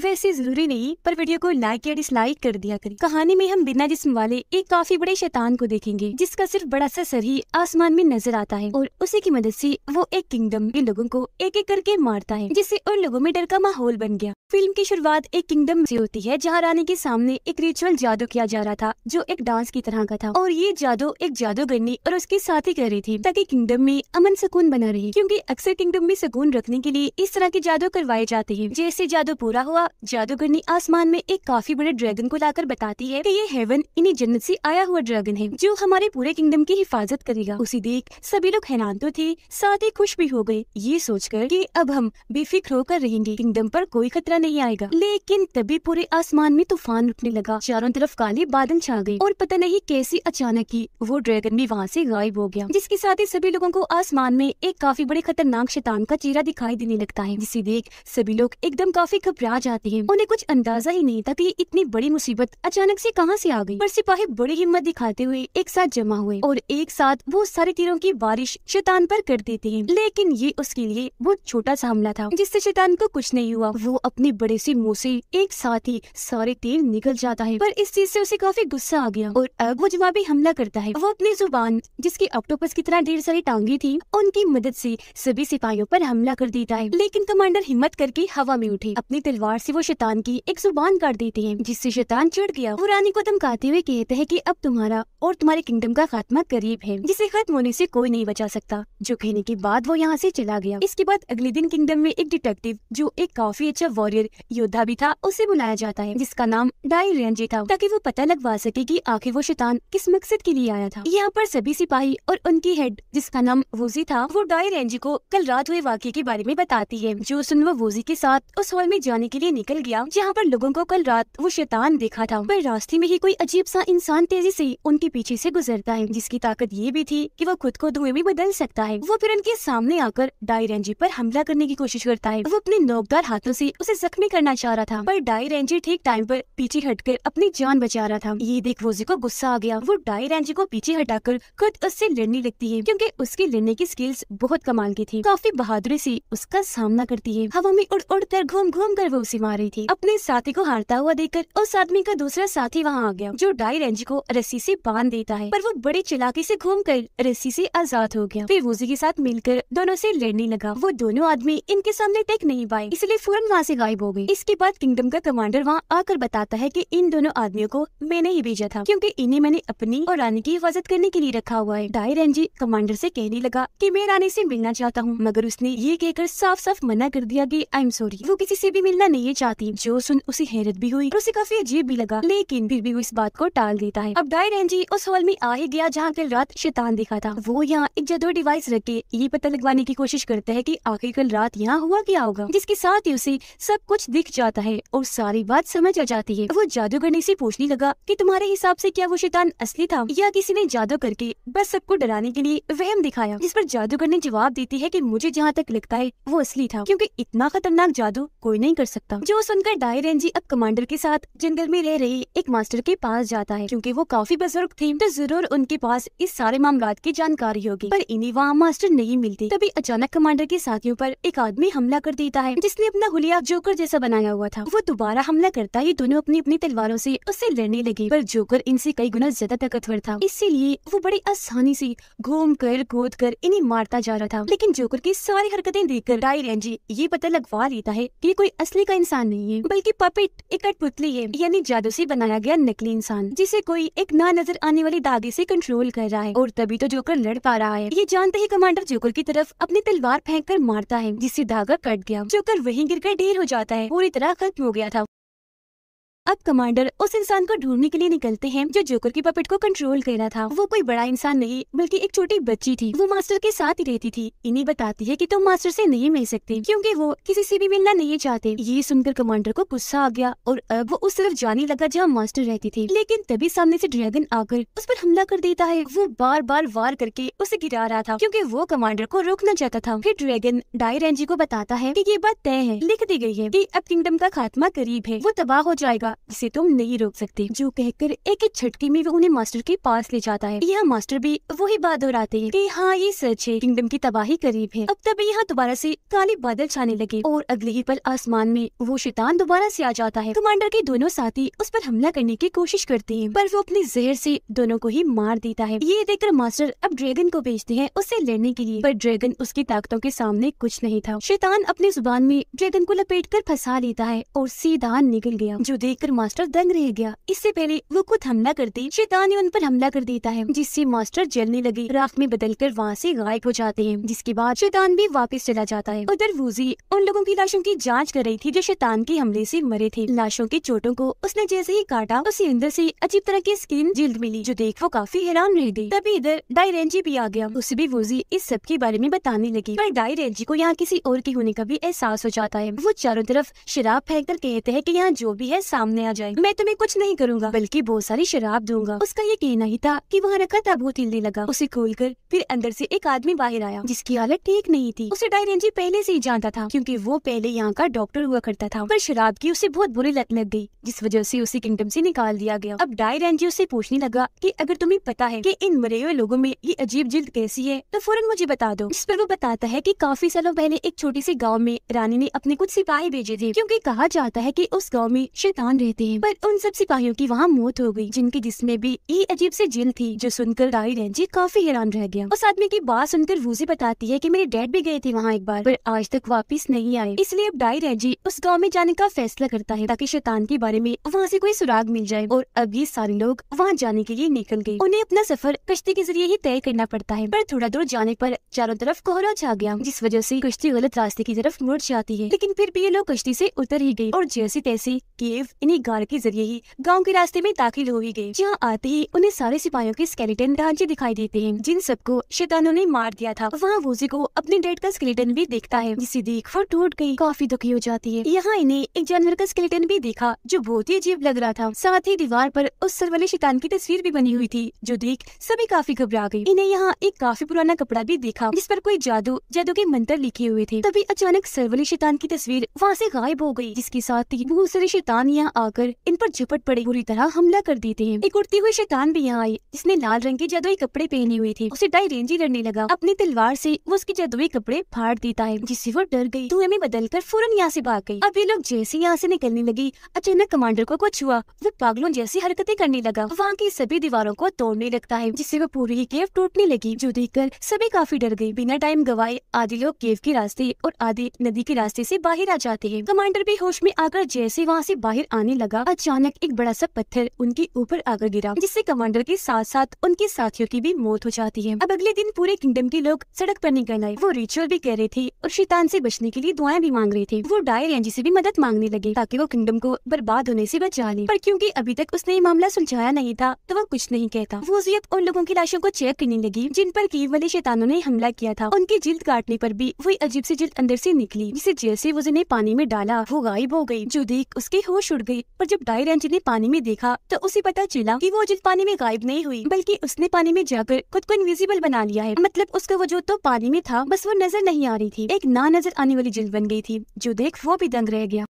वैसे जरूरी नहीं, पर वीडियो को लाइक या डिसलाइक कर दिया करें। कहानी में हम बिना जिस्म वाले एक काफी बड़े शैतान को देखेंगे, जिसका सिर्फ बड़ा सा सर ही आसमान में नजर आता है और उसी की मदद से वो एक किंगडम के लोगों को एक एक करके मारता है, जिससे उन लोगों में डर का माहौल बन गया। फिल्म की शुरुआत एक किंगडम से होती है, जहाँ रानी के सामने एक रिचुअल जादू किया जा रहा था, जो एक डांस की तरह का था। और ये जादू एक जादूगरनी और उसके साथी कर रही थी, ताकि किंगडम में अमन सुकून बना रहे, क्योंकि अक्सर किंगडम में सुकून रखने के लिए इस तरह के जादू करवाए जाते हैं। जैसे जादू पूरा हुआ, जादूगरनी आसमान में एक काफी बड़े ड्रैगन को लाकर बताती है कि ये हेवन इन्हीं जन्नत से आया हुआ ड्रैगन है, जो हमारे पूरे किंगडम की हिफाजत करेगा। उसे देख सभी लोग हैरान तो थे, साथ ही खुश भी हो गए, ये सोचकर कि अब हम बेफिक्र होकर रहेंगे, किंगडम पर कोई खतरा नहीं आएगा। लेकिन तभी पूरे आसमान में तूफान उठने लगा, चारों तरफ काले बादल छा गए और पता नहीं कैसी अचानक ही वो ड्रैगन भी वहाँ से गायब हो गया, जिसके साथ ही सभी लोगों को आसमान में एक काफी बड़े खतरनाक शैतान का चेहरा दिखाई देने लगता है, जिसे देख सभी लोग एकदम काफी घबरा जाते हैं। उन्हें कुछ अंदाजा ही नहीं था कि इतनी बड़ी मुसीबत अचानक से कहां से आ गई। पर सिपाही बड़ी हिम्मत दिखाते हुए एक साथ जमा हुए और एक साथ वो सारे तीरों की बारिश शैतान पर कर देते हैं। लेकिन ये उसके लिए बहुत छोटा सा हमला था, जिससे शैतान को कुछ नहीं हुआ। वो अपने बड़े से मुंह से एक साथ ही सारे तीर निकल जाता है, पर इस चीज से उसे काफी गुस्सा आ गया और अब वो जवाबी हमला करता है। वो अपनी जुबान, जिसकी ऑक्टोपस की तरह ढेर सारी टांगे थी, उनकी मदद से सभी सिपाहियों पर हमला कर देता है। लेकिन कमांडर हिम्मत करके हवा में उठे, अपनी तलवार से वो शैतान की एक जुबान काट देते हैं, जिससे शैतान चिढ़ गया। वो रानी को धमकाते हुए कहते हैं कि अब तुम्हारा और तुम्हारे किंगडम का खात्मा करीब है, जिसे खत्म होने से कोई नहीं बचा सकता। जो कहने के बाद वो यहाँ से चला गया। इसके बाद अगले दिन किंगडम में एक डिटेक्टिव, जो एक काफी अच्छा वॉरियर योद्धा भी था, उसे बुलाया जाता है, जिसका नाम डाई रेंजी था, ताकि वो पता लगवा सके कि आखिर वो शैतान किस मकसद के लिए आया था। यहाँ पर सभी सिपाही और उनकी हेड, जिसका नाम वोजी था, वो डाई रेंजी को कल रात हुए वाक़ये के बारे में बताती है। जो सुन वो वोजी के साथ उस हॉल में जाने के लिए निकल गया, जहाँ पर लोगों को कल रात वो शैतान देखा था। पर रास्ते में ही कोई अजीब सा इंसान तेजी से उनके पीछे से गुजरता है, जिसकी ताकत ये भी थी कि वो खुद को धुएं में बदल सकता है। वो फिर उनके सामने आकर डाई रेंजी पर हमला करने की कोशिश करता है। वो अपने नोकदार हाथों से उसे जख्मी करना चाह रहा था, पर डाई रेंजी ठीक टाइम पर पीछे हटकर अपनी जान बचा रहा था। ये देख वोजी को गुस्सा आ गया। वो डाई रेंजी को पीछे हटाकर खुद उससे लड़ने लगती है, क्योंकि उसकी लड़ने की स्किल्स बहुत कमाल की थी। काफी बहादुरी से उसका सामना करती है। हवा में उड़ उड़ कर घूम घूम कर वो उसे मार रही थी। अपने साथी को हारता हुआ देखकर उस आदमी का दूसरा साथी वहाँ आ गया, जो डाई रेंजी को रस्सी से बांध देता है, पर वो बड़ी चालाकी से घूमकर रस्सी से आजाद हो गया। फिर वोजी के साथ मिलकर दोनों से लड़ने लगा। वो दोनों आदमी इनके सामने टेक नहीं पाए, इसलिए फौरन वहाँ से गायब हो गए। इसके बाद किंगडम का कमांडर वहाँ आकर बताता है कि इन दोनों आदमियों को मैंने ही भेजा था, क्योंकि इन्हें मैंने अपनी और रानी की हिफाजत करने के लिए रखा हुआ है। डाई रेंजी कमांडर से कहने लगा कि मैं रानी से मिलना चाहता हूँ, मगर उसने ये कहकर साफ साफ मना कर दिया कि आई एम सॉरी, वो किसी से भी मिलना नहीं चाहती। जो सुन उसे हैरत भी हुई और उसे काफी अजीब भी लगा, लेकिन फिर भी वो इस बात को टाल देता है। अब डाई रेंजी उस हॉल में आ ही गया जहाँ कल रात शैतान देखा था। वो यहाँ एक जादू डिवाइस रख के ये पता लगवाने की कोशिश करता है कि आखिर कल रात यहाँ हुआ क्या होगा, जिसके साथ ही उसे सब कुछ दिख जाता है और सारी बात समझ आ जाती है। वो जादूगरनी से पूछने लगा कि तुम्हारे हिसाब से क्या वो शैतान असली था या किसी ने जादू करके बस सबको डराने के लिए वहम दिखाया, जिस पर जादूगरनी जवाब देती है कि मुझे जहाँ तक लगता है वो असली था, क्योंकि इतना खतरनाक जादू कोई नहीं कर सकता। जो सुनकर डाई रेंजी अब कमांडर के साथ जंगल में रह रहे एक मास्टर के पास जाता है, क्योंकि वो काफी बुजुर्ग थे, तो जरूर उनके पास इस सारे मामलात की जानकारी होगी। पर इन्हें वहाँ मास्टर नहीं मिलते। तभी अचानक कमांडर के साथियों पर एक आदमी हमला कर देता है, जिसने अपना हुलिया जोकर जैसा बनाया हुआ था। वो दोबारा हमला करता ही दोनों अपनी अपनी तलवारों से उससे लड़ने लगे, पर जोकर इनसे कई गुना ज्यादा ताकतवर था, इसीलिए वो बड़ी आसानी से घूम कर कूद कर इन्हें मारता जा रहा था। लेकिन जोकर की सारी हरकतें देखकर डाई रेंजी ये पता लगवा लेता है कि कोई असली का इंसान नहीं है, बल्कि पपेट एक कठपुतली है, यानी जादू से बनाया गया नकली इंसान, जिसे कोई एक ना नजर आने वाली दादी से कंट्रोल कर रहा है। और तभी तो जोकर लड़ पा रहा है। ये जानते ही कमांडर जोकर की तरफ अपनी तलवार फेंक कर मारता है, जिससे धागा कट गया। जोकर वहीं गिरकर ढेर हो जाता है, पूरी तरह खत्म हो गया था। अब कमांडर उस इंसान को ढूंढने के लिए निकलते हैं जो जोकर की पपेट को कंट्रोल कर रहा था। वो कोई बड़ा इंसान नहीं बल्कि एक छोटी बच्ची थी। वो मास्टर के साथ ही रहती थी। इन्हें बताती है कि तुम मास्टर से नहीं मिल सकते, क्योंकि वो किसी से भी मिलना नहीं चाहते। ये सुनकर कमांडर को गुस्सा आ गया और अब वो उस तरफ जाने लगा जहाँ मास्टर रहती थी। लेकिन तभी सामने से ड्रैगन आकर उस पर हमला कर देता है। वो बार बार वार करके उसे गिरा रहा था, क्योंकि वो कमांडर को रोकना चाहता था। फिर ड्रैगन डाई रेंजी को बताता है कि ये बात तय है, लिख दी गई है कि अब किंगडम का खात्मा करीब है, वो तबाह हो जाएगा जिसे तुम नहीं रोक सकते, जो कहकर एक झटके में वो उन्हें मास्टर के पास ले जाता है। यह मास्टर भी वही बात दोहराते हैं कि हाँ ये सच है, किंगडम की तबाही करीब है। अब तभी यहाँ दोबारा से काले बादल छाने लगे और अगले ही पल आसमान में वो शैतान दोबारा से आ जाता है। कमांडर के दोनों साथी उस पर हमला करने की कोशिश करते हैं, पर वो अपने जहर से दोनों को ही मार देता है। ये देखकर मास्टर अब ड्रैगन को भेजते हैं उससे लड़ने के लिए, पर ड्रैगन उसकी ताकतों के सामने कुछ नहीं था। शैतान अपनी जुबान में ड्रैगन को लपेटकर फंसा लेता है और सीधा निकल गया, जो देखकर मास्टर दंग रह गया। इससे पहले वो खुद हमला करते शैतान उन पर हमला कर देता है, जिससे मास्टर जलने लगे राख में बदलकर वहाँ से गायब हो जाते हैं, जिसके बाद शैतान भी वापस चला जाता है। उधर वूजी उन लोगों की लाशों की जांच कर रही थी जो शैतान के हमले से मरे थे। लाशों के चोटों को उसने जैसे ही काटा, उसे अंदर से अजीब तरह की स्किन जिल्द मिली, जो देख वो काफी हैरान रह गई। तभी इधर डायरेंजी भी आ गया, उसे भी वूजी इस सब के बारे में बताने लगी, पर डायरेंजी को यहाँ किसी और के होने का भी एहसास हो जाता है। वो चारों तरफ शराब फेंक कर कहते हैं कि यहाँ जो भी है सामने आ जाए, मैं तुम्हें कुछ नहीं करूँगा बल्कि बहुत सारी शराब दूंगा। उसका ये कहना ही था कि वहाँ रखा ताबूत हिलने लगा। उसे खोलकर फिर अंदर से एक आदमी बाहर आया, जिसकी हालत ठीक नहीं थी। उसे डायरेंजी पहले से ही जानता था, क्योंकि वो पहले यहाँ का डॉक्टर हुआ करता था, पर शराब की उसे बहुत बुरी लत लग गई, जिस वजह से उसे किंगडम से निकाल दिया गया। अब डायरेंजी उससे पूछने लगा कि अगर तुम्हें पता है कि इन मरे हुए लोगों में ये अजीब जिल्द कैसी है तो फौरन मुझे बता दो। जिस पर वो बताता है कि काफी सालों पहले एक छोटी सी गांव में रानी ने अपने कुछ सिपाही भेजे थे, क्योंकि कहा जाता है कि उस गांव में शैतान रहते हैं। पर उन सब सिपाहियों की वहाँ मौत हो गई, जिनकी जिसमें भी ये अजीब सी जिल्द थी, जो सुनकर डायरेंजी काफी हैरान रह गया। उस आदमी की बात सुनकर वूजी बताती है कि मेरे डैड भी गए थे वहाँ एक बार, पर आज तक वापिस नहीं आए। इसलिए अब डायरेंजी उस गाँव में जाने का फैसला करता है ताकि शैतान के बारे में वहाँ से कोई सुराग मिल जाए। और अब ये सारे लोग वहाँ जाने के लिए निकल गए। उन्हें अपना सफर कश्ती के जरिए ही तय करना पड़ता है, पर थोड़ा दूर जाने पर चारों तरफ कोहरा छा गया, जिस वजह से कश्ती गलत रास्ते की तरफ मुड़ जाती है। लेकिन फिर भी ये लोग कश्ती से उतर ही गए और जैसे तैसे केव इन्हीं गार के जरिए ही गांव के रास्ते में दाखिल हो ही गए। जहाँ आते ही उन्हें सारे सिपाहियों के स्केलेटन ढांचे दिखाई देते हैं, जिन सबको शैतानों ने मार दिया था। वहाँ वूजी को अपने डैड का स्केलेटन भी दिखता है, जिसे देख वो टूट गई, काफी दुखी हो जाती है। यहाँ इन्हें एक जानवर का स्केलेटन भी देखा, जो बहुत ही अजीब लग रहा था। साथ ही दीवार पर उस सर वाले शैतान की तस्वीर भी बनी हुई थी, जो देख सभी काफी घबरा गए। इन्हें यहाँ एक काफी पुराना कपड़ा भी देखा, जिस पर कोई जादू के मंत्र लिखे हुए थे। तभी अचानक सर वाले शैतान की तस्वीर वहाँ से गायब हो गई, जिसके साथ ही बहुत सारे शैतान यहाँ आकर इन पर झपट पड़े, बुरी तरह हमला कर देते हैं। एक उड़ती हुई शैतान भी यहाँ आई, जिसने लाल रंग के जादुई कपड़े पहने हुए थे। उसे डायरेंजी लड़ने लगा, अपनी तलवार से वो उसके जादुई कपड़े फाड़ देता है, जिससे वो डर गई, धुएं में बदलकर फौरन यहाँ से भाग गई। अब ये लोग जैसे यहाँ से निकलने लगी, अचानक कमांडर को कुछ हुआ, वो पागलों जैसी हरकतें करने लगा, वहाँ की सभी दीवारों को तोड़ने लगता है, जिससे वो पूरी ही केव टूटने लगी, जो देखकर सभी काफी डर गए। बिना टाइम गवाए आधे लोग केव के रास्ते और आधे नदी के रास्ते से बाहर आ जाते हैं। कमांडर भी होश में आकर जैसे वहाँ से बाहर आने लगा, अचानक एक बड़ा सा पत्थर उनके ऊपर आकर गिरा, जिससे कमांडर के साथ साथ उनके साथियों की भी मौत हो जाती है। अब अगले दिन पूरे किंगडम के लोग सड़क पर निकल आए, वो रिचुअल भी कर रहे थे और शैतान से बचने के लिए दुआएं भी मांग रहे थे। वो डायरेंजी से भी मदद मांगने लगे ताकि वो किंगडम को बर्बाद होने से बचा ले, पर क्योंकि अभी तक उसने ये मामला सुलझाया नहीं था तो वो कुछ नहीं कहता। वो अब उन लोगों की लाशों को चेक करने लगी जिन पर कीव वाले शैतानों ने हमला किया था। उनकी जिल्द काटने पर भी वही अजीब सी जिल्द अंदर से निकली, जिसे जैसे वो ने पानी में डाला वो गायब हो गई, जो देख उसके होश उड़ गई। पर जब डायरेंजी ने पानी में देखा तो उसे पता चला कि वो जिल्द पानी में गायब नहीं हुई, बल्कि उसने पानी में जाकर खुद को इनविजिबल बना लिया है। मतलब उसका वजूद तो पानी में था, बस वो नजर नहीं आ रही थी, एक ना नजर आने वाली जिल्द बन गई थी, जो देख वो भी दंग रह गया।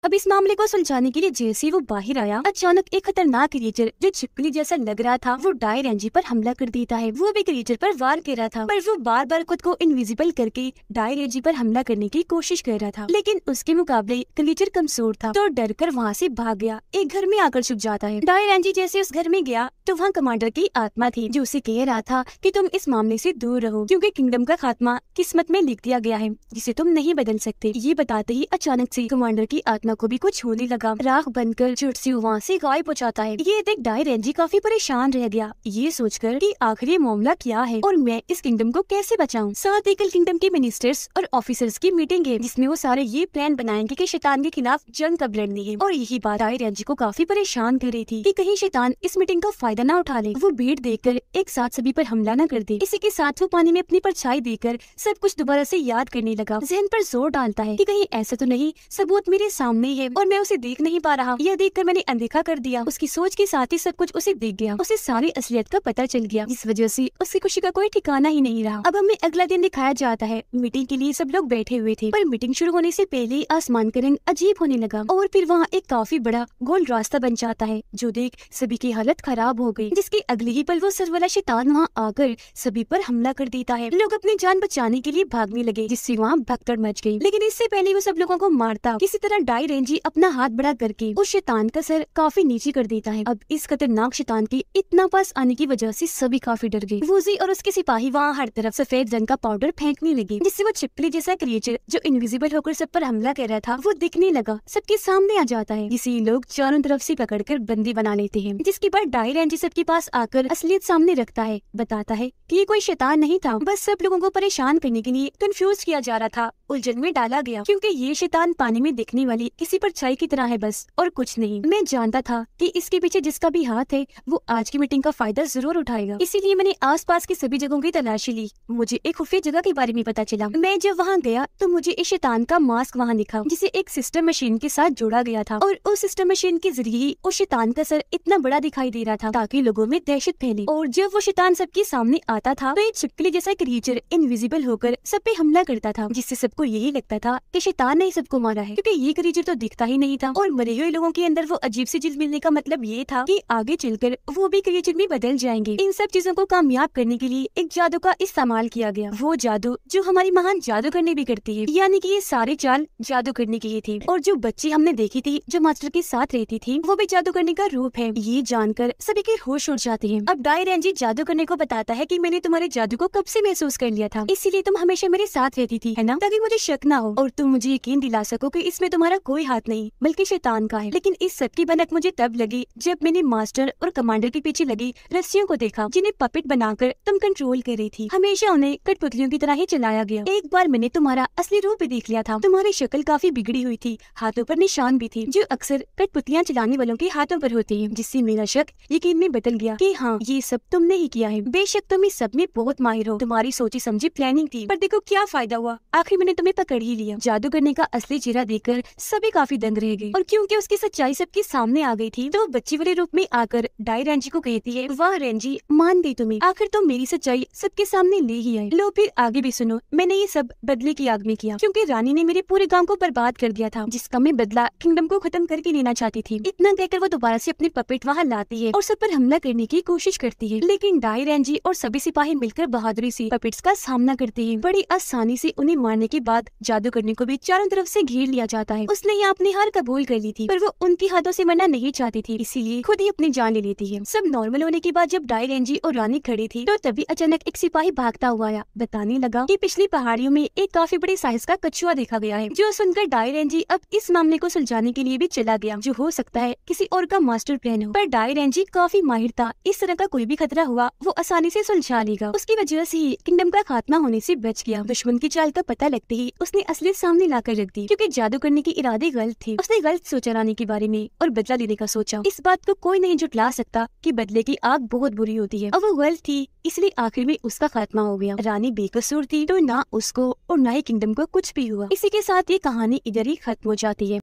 अब इस मामले को सुलझाने के लिए जैसे वो बाहर आया, अचानक एक खतरनाक क्रिएचर जो छिपकली जैसा लग रहा था वो डायरेंजी पर हमला कर देता है। वो भी क्रिएचर पर वार कर रहा था, पर वो बार बार खुद को इनविजिबल करके डायरेंजी पर हमला करने की कोशिश कर रहा था, लेकिन उसके मुकाबले क्रिएचर कमजोर था तो डर कर वहाँ से भाग गया, एक घर में आकर छुप जाता है। डायरेंजी जैसे उस घर में गया तो वहाँ कमांडर की आत्मा थी, जो उसे कह रहा था कि तुम इस मामले से दूर रहो, क्योंकि किंगडम का खात्मा किस्मत में लिख दिया गया है, जिसे तुम नहीं बदल सकते। ये बताते ही अचानक से कमांडर की आत्मा को भी कुछ होने लगा, राख बनकर झुट से वहाँ से गायब हो जाता है। ये देख डायरेंजी काफी परेशान रह गया, ये सोचकर कि आखिर ये मामला क्या है और मैं इस किंगडम को कैसे बचाऊं। साथ ही कल किंगडम के मिनिस्टर्स और ऑफिसर्स की मीटिंग है, जिसमें वो सारे ये प्लान बनाएंगे कि शैतान के खिलाफ जंग कब लड़नी है। और यही बात डायरेंजी को काफी परेशान कर रही थी कि कहीं शैतान इस मीटिंग का फायदा न उठा ले, वो भीड़ देखकर एक साथ सभी पर हमला न कर दे। इसी के साथ वो पानी में अपनी परछाई देकर सब कुछ दोबारा से याद करने लगा, जहन पर जोर डालता है कि कहीं ऐसा तो नहीं सबूत मेरे सामने सामने ही है और मैं उसे देख नहीं पा रहा। यह देखकर मैंने अनदेखा कर दिया। उसकी सोच के साथ ही सब कुछ उसे दिख गया। उसे सारी असलियत का पता चल गया। इस वजह से उसकी खुशी का कोई ठिकाना ही नहीं रहा। अब हमें अगला दिन दिखाया जाता है। मीटिंग के लिए सब लोग बैठे हुए थे, पर मीटिंग शुरू होने से पहले ही आसमान का रंग अजीब होने लगा और फिर वहाँ एक काफी बड़ा गोल रास्ता बन जाता है, जो देख सभी की हालत खराब हो गई। जिसके अगले ही पल वो सर वाला शैतान वहाँ आकर सभी पर हमला कर देता है। लोग अपनी जान बचाने के लिए भागने लगे, जिससे वहाँ भगदड़ मच गई। लेकिन इससे पहले वो सब लोगों को मारता किसी तरह डाई रेंजी अपना हाथ बड़ा करके उस शैतान का सर काफी नीचे कर देता है। अब इस खतरनाक शैतान के इतना पास आने की वजह से सभी काफी डर गए। वूजी और उसके सिपाही वहाँ हर तरफ सफेद रंग का पाउडर फेंकने लगे, जिससे वो छिपकली जैसा क्रिएचर जो इनविजिबल होकर सब पर हमला कर रहा था वो दिखने लगा, सबके सामने आ जाता है, जिसे लोग चारों तरफ से पकड़कर बंदी बना लेते हैं। जिसके बाद डाई रेंजी सबके पास आकर असलियत सामने रखता है, बताता है कि ये कोई शैतान नहीं था, बस सब लोगों को परेशान करने के लिए कंफ्यूज किया जा रहा था, उलझन में डाला गया, क्योंकि ये शैतान पानी में दिखने वाली किसी परछाई की तरह है बस, और कुछ नहीं। मैं जानता था कि इसके पीछे जिसका भी हाथ है वो आज की मीटिंग का फायदा जरूर उठाएगा, इसीलिए मैंने आसपास की सभी जगहों की तलाशी ली। मुझे एक खुफिया जगह के बारे में पता चला। मैं जब वहाँ गया तो मुझे इस शैतान का मास्क वहाँ दिखा, जिसे एक सिस्टम मशीन के साथ जोड़ा गया था, और उस सिस्टम मशीन के जरिए ही उस शैतान का सर इतना बड़ा दिखाई दे रहा था ताकि लोगों में दहशत फैले। और जब वो शैतान सबके सामने आता था तो एक छिपकली जैसा क्रिएचर इनविजिबल होकर सब पे हमला करता था, जिससे सबको यही लगता था कि शैतान ने सबको मारा है, क्योंकि ये क्रिएचर तो दिखता ही नहीं था। और मरे हुए लोगों के अंदर वो अजीब सी चीज मिलने का मतलब ये था कि आगे चलकर वो भी क्रिएचर में बदल जाएंगे। इन सब चीजों को कामयाब करने के लिए एक जादू का इस्तेमाल किया गया, वो जादू जो हमारी महान जादूगर ने भी करती है, यानी कि ये सारी चाल जादू करने की ही थी। और जो बच्ची हमने देखी थी जो मास्टर के साथ रहती थी वो भी जादू करने का रूप है। ये जानकर सभी के होश उड़ जाते हैं। अब डाई रेंजी जादू करने को बताता है कि मैंने तुम्हारे जादू को कब से महसूस कर लिया था, इसीलिए तुम हमेशा मेरे साथ रहती थी, है ना, ताकि मुझे शक ना हो और तुम मुझे यकीन दिला सको कि इसमें तुम्हारा कोई हाथ नहीं बल्कि शैतान का है। लेकिन इस सब की भनक मुझे तब लगी जब मैंने मास्टर और कमांडर के पीछे लगी रस्सियों को देखा, जिन्हें पपेट बनाकर तुम कंट्रोल कर रही थी। हमेशा उन्हें कठपुतलियों की तरह ही चलाया गया। एक बार मैंने तुम्हारा असली रूप भी देख लिया था। तुम्हारी शक्ल काफी बिगड़ी हुई थी, हाथों पर निशान भी थे जो अक्सर कठपुतलियां चलाने वालों के हाथों पर होती हैं, जिससे मेरा शक यकीन में बदल गया कि हाँ ये सब तुमने ही किया है। बेशक तुम इस सब में बहुत माहिर हो, तुम्हारी सोची समझी प्लानिंग थी, पर देखो क्या फायदा हुआ, आखिर मैंने तुम्हें पकड़ ही लिया। जादू करने का असली चेहरा देखकर सभी काफी दंग रह गए, और क्योंकि उसकी सच्चाई सबके सामने आ गई थी तो वो बच्ची वाले रूप में आकर डाई रेंजी को कहती है, वाह रेंजी, मान गई तुम्हें, आखिर तुम मेरी सच्चाई सबके सामने ले ही आए। लो फिर आगे भी सुनो, मैंने ये सब बदले की आग में किया, क्योंकि रानी ने मेरे पूरे गांव को बर्बाद कर दिया था, जिसका मैं बदला किंगडम को खत्म करके लेना चाहती थी। इतना कहकर वो दोबारा से अपने पपेट वहाँ लाती है और सब पर हमला करने की कोशिश करती है, लेकिन डाई रेंजी और सभी सिपाही मिलकर बहादुरी से पपेट्स का सामना करते हैं। बड़ी आसानी से उन्हें मारने के बाद जादू करने को भी चारों तरफ से घेर लिया जाता है। उसने यहाँ अपनी हार कबूल कर ली थी, पर वो उनके हाथों से मरना नहीं चाहती थी, इसीलिए खुद ही अपनी जान ले लेती है। सब नॉर्मल होने के बाद जब डाई रेंजी और रानी खड़ी थी तो तभी अचानक एक सिपाही भागता हुआ आया, बताने लगा कि पिछली पहाड़ियों में एक काफी बड़ी साइज का कछुआ देखा गया है। जो सुनकर डाई रेंजी अब इस मामले को सुलझाने के लिए भी चला गया, जो हो सकता है किसी और का मास्टर प्लान हो। पर डाई रेंजी काफी माहिर था, इस तरह का कोई भी खतरा हुआ वो आसानी से सुलझा लेगा। उसकी वजह से ही किंगडम का खात्मा होने से बच गया। दुश्मन की चाल का पता लगते ही उसने असलियत सामने लाकर रख दी, क्योंकि जादू करने के इरादे गलत थे। उसने गलत सोचा रानी के बारे में और बदला लेने का सोचा। इस बात को कोई नहीं झुटला सकता कि बदले की आग बहुत बुरी होती है। अब वो गलत थी, इसलिए आखिर में उसका खात्मा हो गया। रानी बेकसूर थी, तो ना उसको और ना ही किंगडम को कुछ भी हुआ। इसी के साथ ये कहानी इधर ही खत्म हो जाती है।